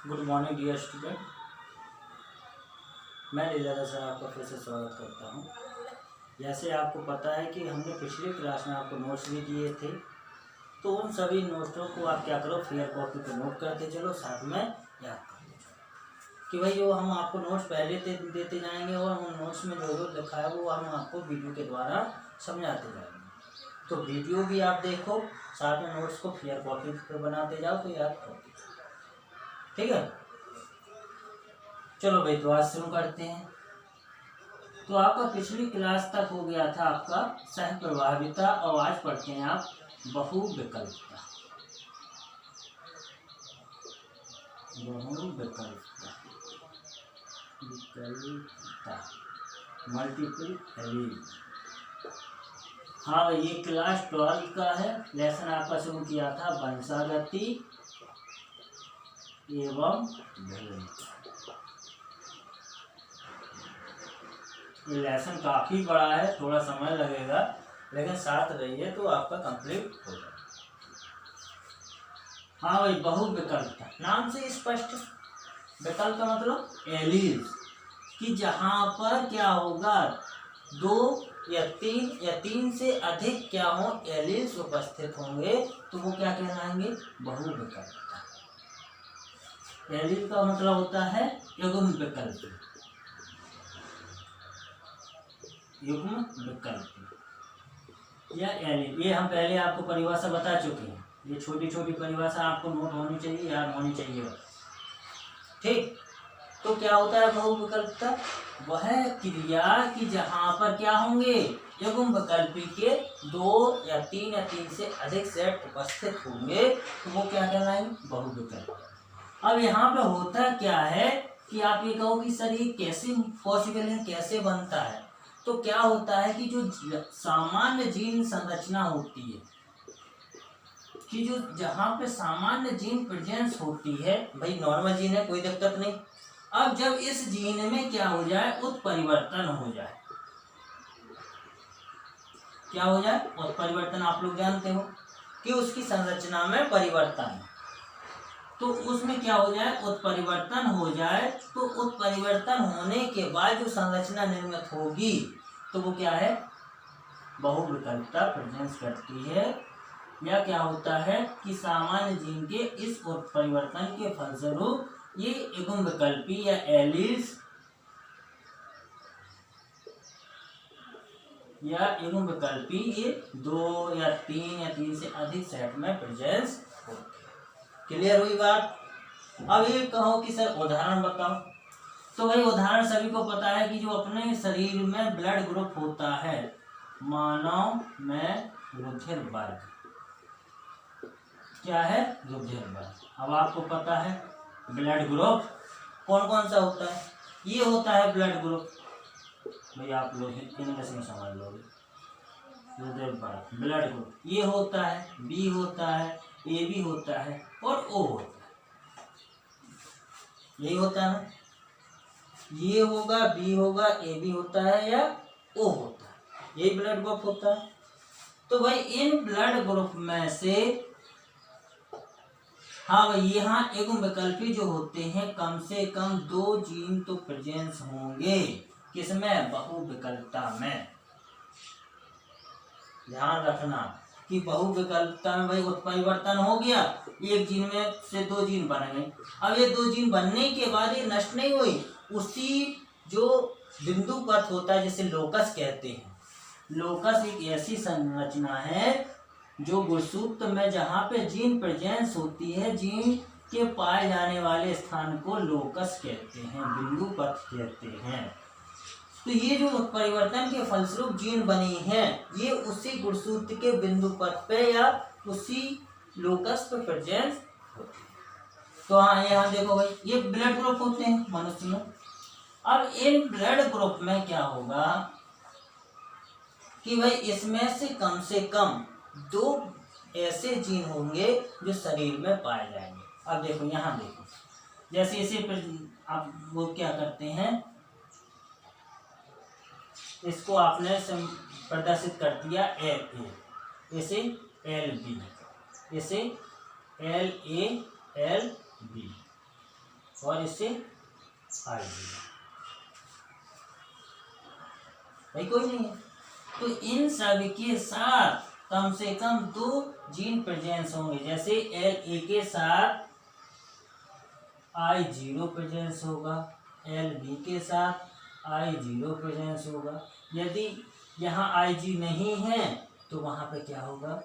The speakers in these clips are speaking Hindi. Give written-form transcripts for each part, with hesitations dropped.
Good morning dear student. मैं लीलाधर सर आपका फिर से स्वागत करता हूं। जैसे आपको पता है कि हमने पिछली क्लास में आपको नोट्स भी दिए थे, तो उन सभी नोट्सों को आप क्या करो, फेयर कॉपी पर नोट करते चलो, साथ में याद करते चलो कि भाई जो हम आपको नोट्स पहले देते जाएंगे और उन नोट्स में जो जो लिखा है वो हम आपको वीडियो के द्वारा समझाते जाएंगे। तो वीडियो भी आप देखो, साथ में नोट्स को फेयर कॉपी पर बनाते जाओ, तो याद करते जाओ। ठीक है, चलो भाई, तो आज शुरू करते हैं। तो आपका पिछली क्लास तक हो गया था आपका सह प्रभाविता, और आज पढ़ते हैं आप बहुविकल्पता। विकल्पता, मल्टीपल एलिमेंट। हाँ भाई, ये क्लास 12 का है। लेसन आपका शुरू किया था वंशागति एवं भिन्नता। ये लेसन काफ़ी बड़ा है, थोड़ा समय लगेगा, लेकिन साथ रहिए तो आपका कंप्लीट हो जाएगा। हाँ भाई, बहुविकल्पता नाम से स्पष्ट। विकल्प का मतलब एलील्स, कि जहाँ पर क्या होगा, 2 या 3 से अधिक क्या हो एलील्स उपस्थित होंगे, तो वो क्या कहलाएंगे, बहुविकल्पता। एलील का मतलब होता है युग्म विकल्प। युग्म विकल्प या एलील, ये हम पहले आपको परिभाषा बता चुके हैं। ये छोटी छोटी परिभाषा आपको नोट होनी चाहिए, याद होनी चाहिए। ठीक, तो क्या होता है बहुविकल्पता? वह क्रिया कि जहां पर क्या होंगे, युग्म विकल्पी के 2 या 3 से अधिक सेट उपस्थित होंगे, तो वो क्या कहलाएंगे, बहुविकल्प। अब यहाँ पे होता क्या है कि आप ये कहो कि सर ये कैसे पॉसिबल है, कैसे बनता है? तो क्या होता है कि जो सामान्य जीन संरचना होती है, कि जो जहाँ पे सामान्य जीन प्रेजेंस होती है, भाई नॉर्मल जीन है, कोई दिक्कत नहीं। अब जब इस जीन में क्या हो जाए, उत्परिवर्तन हो जाए, क्या हो जाए, उत्परिवर्तन। आप लोग जानते हो कि उसकी संरचना में परिवर्तन, तो उसमें क्या हो जाए, उत्परिवर्तन हो जाए। तो उत्परिवर्तन होने के बाद जो संरचना निर्मित होगी, तो वो क्या है, बहुविकल्पता प्रेजेंस करती है। या क्या होता है कि सामान्य जीन के इस उत्परिवर्तन के फलस्वरूप ये युग्म विकल्पी या एलील्स या युग्म विकल्पी ये 2 या 3 से अधिक सेट में प्रेजेंस होती है। क्लियर हुई बात? अब ये कहो कि सर उदाहरण बताओ। तो भाई उदाहरण सभी को पता है कि जो अपने शरीर में ब्लड ग्रुप होता है, मानव में रुधिर वर्ग, क्या है, रुधिर वर्ग। अब आपको पता है ब्लड ग्रुप कौन कौन सा होता है, ये होता है ब्लड ग्रुप। भाई आप लोग इंग्लिश में समझ लोगे, रुधिर वर्ग ब्लड ग्रुप, ये होता है, बी होता है, ए भी होता है और ओ होता है। यही होता है ना, ये होगा, बी होगा, ए भी होता है या ओ होता है, यही ब्लड ग्रुप होता है। तो भाई इन ब्लड ग्रुप में से, हाँ भाई, यहाँ युग्म विकल्पी जो होते हैं, कम से कम 2 जीन तो प्रेजेंस होंगे, किसमें, बहुविकल्पता में। ध्यान रखना कि बहुविकल्पता में भाई उत्परिवर्तन हो गया, एक जीन में से 2 जीन बन गए। अब ये 2 जीन बनने के बाद ये नष्ट नहीं हुई, उसी जो बिंदु पथ होता है जिसे लोकस कहते हैं। लोकस एक ऐसी संरचना है जो गुणसूत्र में जहाँ पे जीन प्रेजेंस होती है, जीन के पाए जाने वाले स्थान को लोकस कहते हैं, बिंदु पथ कहते हैं। तो ये जो परिवर्तन के फलस्वरूप जीन बनी है, ये उसी गुणसूत्र के बिंदु पथ पे या उसी लोकस पे प्रेजेंस होती है। तो हाँ, यहाँ देखो भाई, ये ब्लड ग्रुप होते हैं मनुष्य में। अब इन ब्लड ग्रुप में क्या होगा कि भाई इसमें से कम 2 ऐसे जीन होंगे जो शरीर में पाए जाएंगे। अब देखो, यहाँ देखो, जैसे इसे आप वो क्या करते हैं, इसको आपने प्रदर्शित कर दिया एल ए, इसे एल बी, इसे एल ए एल बी। और इससे I0 भाई कोई नहीं है। तो इन सब के साथ कम से कम 2 जीन प्रेजेंस होंगे। जैसे LA के साथ I0 प्रेजेंस होगा, LB के साथ I0 प्रेजेंस होगा। यदि यहाँ IG नहीं है तो वहाँ पे क्या होगा,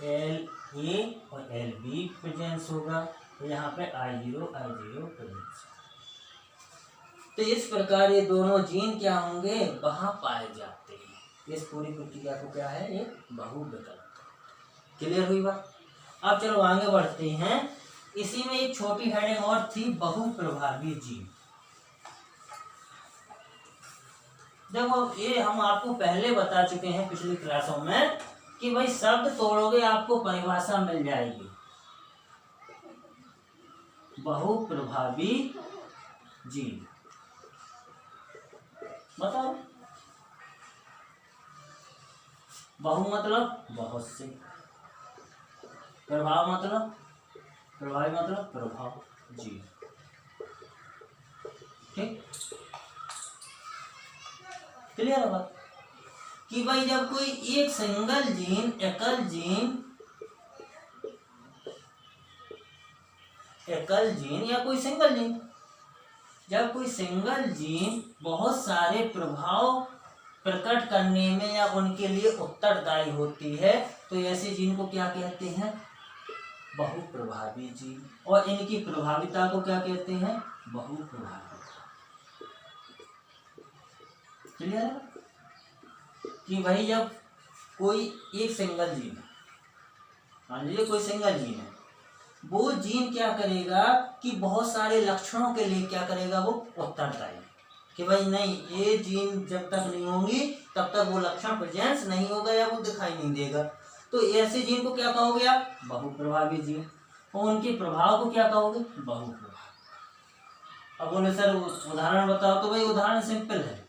LA और LB प्रेजेंस होगा, तो यहाँ पे I0 प्रेजेंस। तो इस प्रकार ये दोनों जीन क्या होंगे, वहाँ पाए जाते हैं। इस पूरी प्रक्रिया को क्या है, एक बहुविकल्प। क्लियर हुई बात। अब चलो आगे बढ़ते हैं। इसी में एक छोटी हेडिंग और थी, बहुप्रभावी जीन। देखो ये हम आपको पहले बता चुके हैं पिछली क्लासों में कि भाई शब्द तोड़ोगे आपको परिभाषा मिल जाएगी। बहुप्रभावी जीन बताओ। बहु मतलब बहुत से, प्रभाव मतलब प्रभावी मतलब प्रभाव जी। ठीक, क्लियर है बात कि भाई जब कोई एक सिंगल जीन, एकल जीन या कोई सिंगल जीन, जब कोई सिंगल जीन बहुत सारे प्रभाव प्रकट करने में या उनके लिए उत्तरदायी होती है तो ऐसे जीन को क्या कहते हैं, बहुप्रभावी जीन। और इनकी प्रभाविता को क्या कहते हैं, बहुप्रभावी। क्लियर है कि भाई जब कोई एक सिंगल जीन, मान लीजिए कोई सिंगल जीन है, वो जीन क्या करेगा कि बहुत सारे लक्षणों के लिए क्या करेगा, वो उत्तरदायी कि भाई नहीं ये जीन जब तक नहीं होंगी तब तक वो लक्षण प्रेजेंस नहीं होगा या वो दिखाई नहीं देगा। तो ऐसे जीन को क्या कहोगे आप, बहुप्रभावी जीन। और उनके प्रभाव को क्या कहोगे, बहुप्रभावी। अब बोले सर उदाहरण बताओ, तो भाई उदाहरण सिंपल है।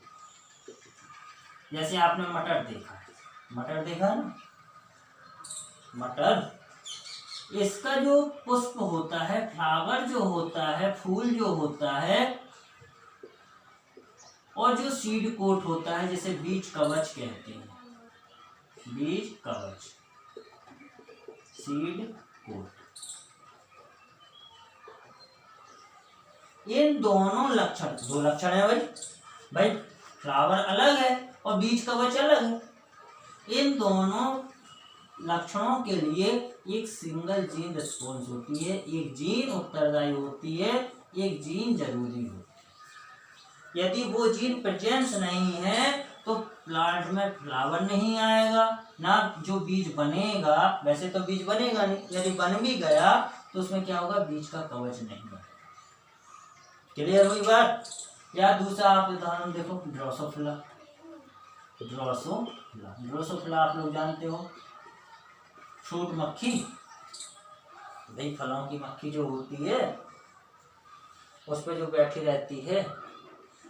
जैसे आपने मटर देखा है, मटर देखा है ना, मटर, इसका जो पुष्प होता है, फ्लावर जो होता है, फूल जो होता है, और जो सीड कोट होता है जिसे बीज कवच कहते हैं, बीज कवच, सीड कोट, इन दोनों लक्षण, दो लक्षण है भाई फ्लावर अलग है और बीज कवच अलग है। इन दोनों लक्षणों के लिए एक सिंगल जीन रिस्पॉन्स होती है, एक जीन उत्तरदायी होती है, एक जीन जरूरी होती है। यदि वो जीन प्रेजेंस नहीं है तो प्लांट में फ्लावर नहीं आएगा ना, जो बीज बनेगा, वैसे तो बीज बनेगा नहीं, यदि बन भी गया तो उसमें क्या होगा, बीज का कवच नहीं होगा। क्लियर हुई बात। या दूसरा आप उदाहरण देखो, ड्रोसोफिला, ड्रोसोफिला आप लोग जानते हो, फ्रूट मक्खी, भाई फलों की मक्खी जो होती है उस पर जो बैठी रहती है।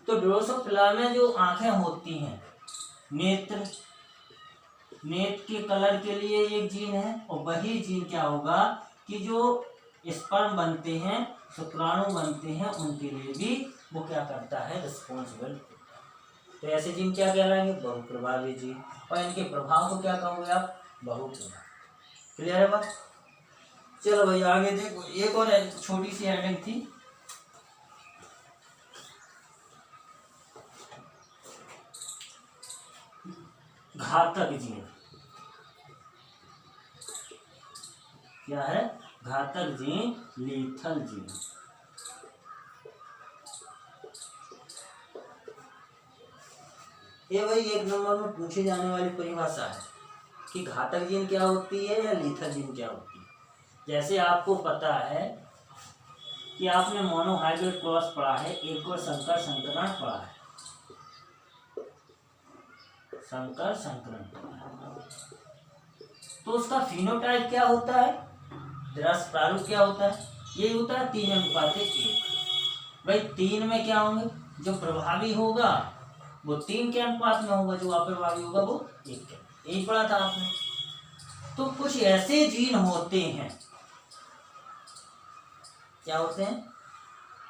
तो ड्रोसोफिला में जो आंखें होती हैं, नेत्र के कलर के लिए एक जीन है, और वही जीन क्या होगा कि जो स्पर्म बनते हैं, शुक्राणु बनते हैं, उनके लिए भी वो क्या करता है, रिस्पॉन्सिबल। तो ऐसे जीन क्या कहलाएंगे, बहुप्रभावी जीन। और इनके प्रभाव को क्या कहोगे आप, बहुप्रभावी। क्लियर है बात। चलो भाई आगे देखो, एक और छोटी सी हेडिंग थी, घातक जीन। क्या है, घातक जीन, लीथल जीन। ये भाई एक नंबर में पूछे जाने वाली परिभाषा है कि घातक जीन क्या होती है या लीथल जीन क्या होती है। जैसे आपको पता है कि आपने मोनोहाइब्रिड क्रॉस पढ़ा है, एक और संकर संकरण पढ़ा है, संकर संकरण। तो उसका फिनोटाइप क्या होता है, दृश्य प्रारूप क्या होता है, ये होता है 3:1। भाई 3 में क्या होंगे, जो प्रभावी होगा वो 3 के अनुपात में होगा, जो अप्रभावी होगा वो 1 के। एक पढ़ा था आपने। तो कुछ ऐसे जीन होते हैं, क्या होते हैं,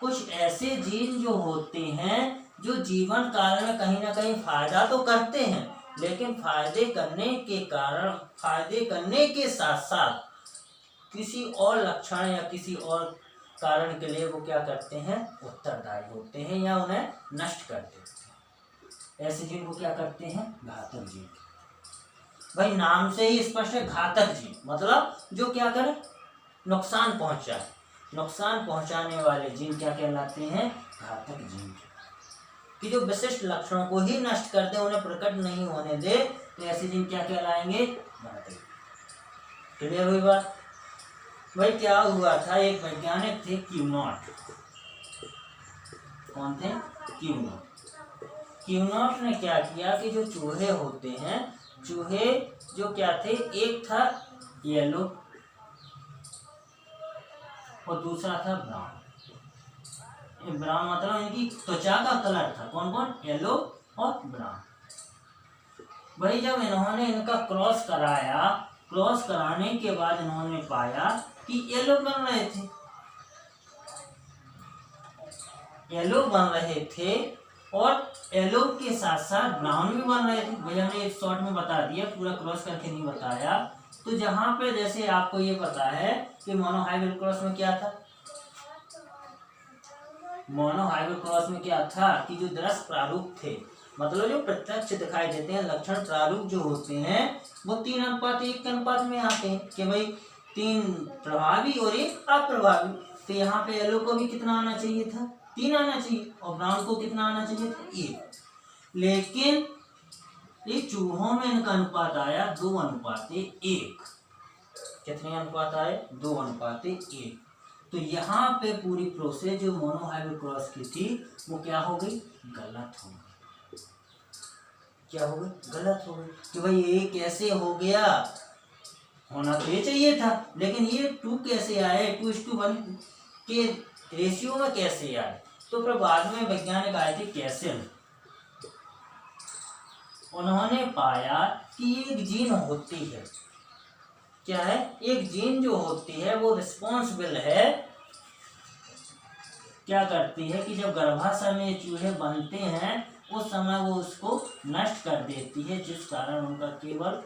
कुछ ऐसे जीन जो होते हैं जो जीवन काल में कहीं ना कहीं फायदा तो करते हैं, लेकिन फायदे करने के साथ साथ किसी और लक्षण या किसी और कारण के लिए वो क्या करते हैं, उत्तरदायी होते हैं या उन्हें नष्ट कर देते हैं। ऐसे जीन को क्या करते हैं, घातक जीन। भाई नाम से ही स्पष्ट है, घातक जीन मतलब जो क्या करे, नुकसान पहुंचाए। नुकसान पहुंचाने वाले जीन क्या कहलाते हैं, घातक जीन। कि जो विशिष्ट लक्षणों को ही नष्ट कर दे, उन्हें प्रकट नहीं होने दे, तो ऐसे जीन क्या कहलाएंगे, घातक। क्लियर हुई बात। भाई क्या हुआ था, एक वैज्ञानिक थे क्यूनॉट। कौन थे, क्यूनॉट। क्यूनॉट ने क्या किया कि जो चूहे होते हैं, चूहे जो क्या थे, एक था येलो और दूसरा था ब्राउन। ब्राउन मतलब इनकी त्वचा का कलर था, कौन कौन, येलो और ब्राउन। भाई जब इन्होंने इनका क्रॉस कराया, क्रॉस कराने के बाद इन्होंने पाया कि येलो बन रहे थे, येलो बन रहे थे और येलो के साथ साथ ब्राउन भी बन रहे थे। भैया हमने एक शॉर्ट में बता दिया, पूरा क्रॉस करके नहीं बताया। तो जहां पे जैसे आपको ये पता है कि मोनोहाइब्रिड क्रॉस में क्या था, मोनोहाइब्रिड क्रॉस में क्या था कि जो दृश्य प्रारूप थे, मतलब जो प्रत्यक्ष दिखाई देते हैं लक्षण प्रारूप जो होते हैं, वो 3:1 के अनुपात में आते हैं कि भाई 3 प्रभावी और 1 अप्रभावी। तो यहाँ पे येलो को भी कितना आना चाहिए था, 3 आना चाहिए, और ब्राउन को कितना आना चाहिए था, 1। लेकिन ये चूहों में इनका अनुपात आया 2:1। कितने अनुपात आए, 2:1। तो यहाँ पे पूरी प्रोसेस जो मोनोहाइब्रिड क्रॉस की थी वो क्या हो गई, गलत हो गई। क्या हो गई, गलत हो गई। कि भाई ये कैसे हो गया, होना तो ये चाहिए था, लेकिन ये 2 कैसे आए, 2:1 के रेशियो में कैसे आए। तो फिर बाद में वैज्ञानिक आए थे कैसल, उन्होंने पाया कि एक जीन होती है, क्या है, एक जीन जो होती है वो रिस्पॉन्सिबल है, क्या करती है कि जब गर्भाशय में चूहे बनते हैं उस समय वो उसको नष्ट कर देती है, जिस कारण उनका केवल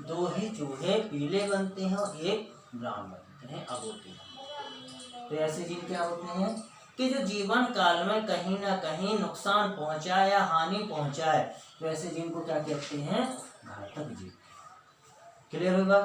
2 ही चूहे पीले बनते हैं और 1 ब्राउन बनते हैं, अबोटी। तो ऐसे जीन क्या होते हैं कि जो जीवन काल में कहीं ना कहीं नुकसान पहुंचाए या हानि पहुंचाए, तो ऐसे जीन को क्या कहते हैं, घातक जीन। क्लियर होगा।